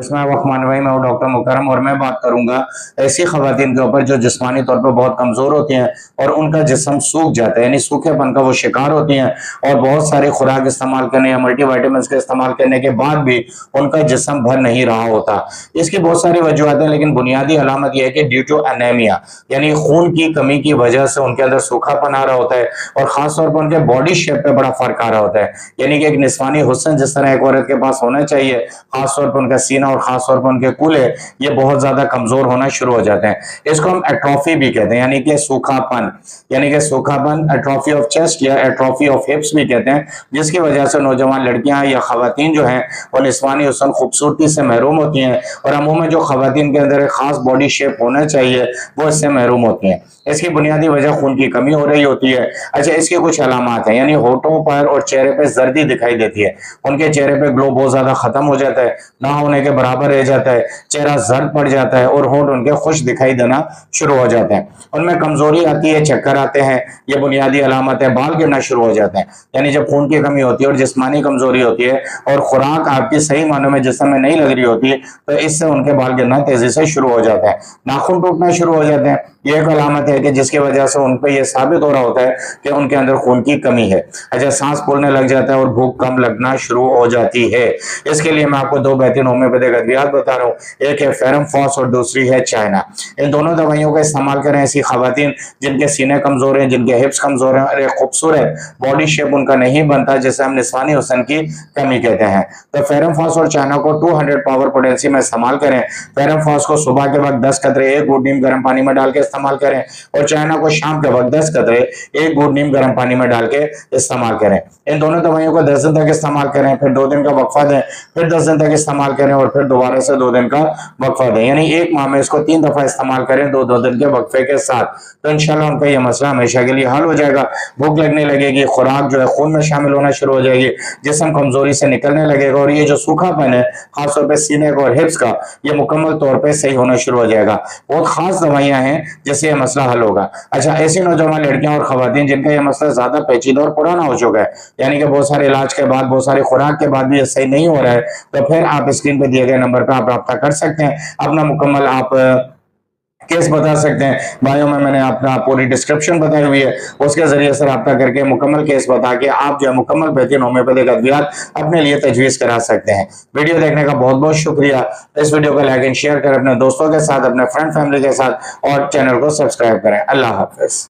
बिस्मिल्लाहिर्रहमानिर्रहीम। भाई मैं हूँ डॉक्टर मुकरम और मैं बात करूंगा ऐसी खवातीन के ऊपर जो जिस्मानी तौर पर बहुत कमजोर होती हैं और उनका जिस्म सूख जाता है, यानी सूखेपन का वो शिकार होती हैं और बहुत सारी खुराक इस्तेमाल करने या मल्टीविटामिन के इस्तेमाल करने के बाद भी उनका जिस्म भर नहीं रहा होता। इसकी बहुत सारी वजूहत हैं, लेकिन बुनियादी अलामत यह है कि ड्यू टू एनीमिया यानी खून की कमी की वजह से उनके अंदर सूखापन आ रहा होता है और खासतौर पर उनके बॉडी शेप पे बड़ा फर्क आ रहा होता है। यानी कि एक निस्वानी हुस्न जिस तरह एक औरत के पास होना चाहिए, खासतौर पर उनका सीना और खासतौर पर उनके कूल्हे ये बहुत ज्यादा कमजोर होना शुरू हो जाते हैं। इसको हम एट्रोफी भी कहते हैं, यानी कि सूखापन, एट्रोफी ऑफ चेस्ट या एट्रोफी ऑफ हिप्स भी कहते हैं, जिसकी वजह से नौजवान लड़कियां या खवातीन जो हैं वो निस्वानी हुस्न खूबसूरती से महरूम होती हैं और अमूमन जो खवातीन के अंदर एक खास बॉडी शेप होना चाहिए वो इससे महरूम होती हैं। इसकी बुनियादी वजह खून की कमी हो रही होती है। अच्छा, इसके कुछ अलामत हैं, यानी होठों पर और चेहरे पे जर्दी दिखाई देती है, उनके चेहरे पे ग्लो बहुत ज्यादा खत्म हो जाता है, ना होने के बराबर रह जाता है, चेहरा जर्द पड़ जाता है और होंठ उनके खुश दिखाई देना शुरू हो जाते हैं। उनमें कमजोरी आती है, चक्कर आते हैं, ये बुनियादी अलामत है। बाल गिरना शुरू हो जाते हैं, यानी जब खून की कमी होती है और जिस्मानी कमजोरी होती है और खुराक आपकी सही मानों में जिस्म में नहीं लग रही होती तो इससे उनके बाल गिरना तेजी से शुरू हो जाता है। नाखून टूटना शुरू हो जाते हैं, ये एक अलामत है कि जिसकी वजह से उन पर यह साबित हो रहा होता है कि उनके अंदर खून की कमी है। अच्छा, सांस फूलने लग जाता है और भूख कम लगना शुरू हो जाती है। इसके लिए मैं आपको दो बेहतरीन होम्योपैथिक अद्वियात बता रहा हूँ, एक है फेरम फॉस और दूसरी है चाइना। इन दोनों दवाइयों का इस्तेमाल करें ऐसी खवातीन जिनके सीने कमजोर हैं, जिनके हिप्स कमजोर हैं और एक खूबसूरत बॉडी शेप उनका नहीं बनता, जिसे हम निस्वानी हुस्न की कमी कहते हैं। तो फेरम फॉस और चाइना को 200 पावर पोटेंसी में इस्तेमाल करें। फेरम फॉस को सुबह के वक्त 10 कतरे 1 घूंट नीम गर्म पानी में डाल के इस्तेमाल करें और चाइना को शाम के वक्त 10 कतरे 1 घूंट नीम गर्म पानी में डाल के इस्तेमाल करें। इन दोनों दवाइयों को 10 दिन तक इस्तेमाल करें, फिर 2 दिन का वक्फा दें, फिर 10 दिन तक इस्तेमाल करें और फिर दोबारा से 2 दिन का वक्फा दें, यानी एक माह में इसको 3 दफा इस्तेमाल करें 2-2 दिन के वक्फे के साथ। तो इंशाल्लाह उनका यह मसला हमेशा के लिए हल हो जाएगा। भूख लगने लगेगी, खुराक जो है खून में शामिल होना शुरू हो जाएगी, जिस्म कमजोरी से निकलने लगेगा और ये जो सूखापन है खासतौर पर सीने का और हिप्स का, ये मुकम्मल तौर पर सही होना शुरू हो जाएगा। बहुत खास दवाइयां हैं जिससे यह मसला हल होगा। अच्छा, ऐसी नौजवान लड़कियां और खवातीन जिनका यह मसला ज्यादा पेचीदा और पुराना हो चुका है, यानी कि बहुत सारे इलाज के बाद, बहुत सारी खुराक के बाद भी ये सही नहीं हो रहा है, तो फिर आप स्क्रीन पे दिए गए नंबर पर आप रब्ता कर सकते हैं, अपना मुकम्मल आप केस बता सकते हैं। बायो में मैंने अपना पूरी डिस्क्रिप्शन बताई हुई है, उसके जरिए से रब्ता करके मुकम्मल केस बता के आप जो है मुकम्मल बेहतरीन होम्योपैथिक अद्वियात अपने लिए तजवीज करा सकते हैं। वीडियो देखने का बहुत बहुत शुक्रिया। इस वीडियो को लाइक एंड शेयर करें अपने दोस्तों के साथ, अपने फ्रेंड फैमिली के साथ और चैनल को सब्सक्राइब करें। अल्लाह हाफिज।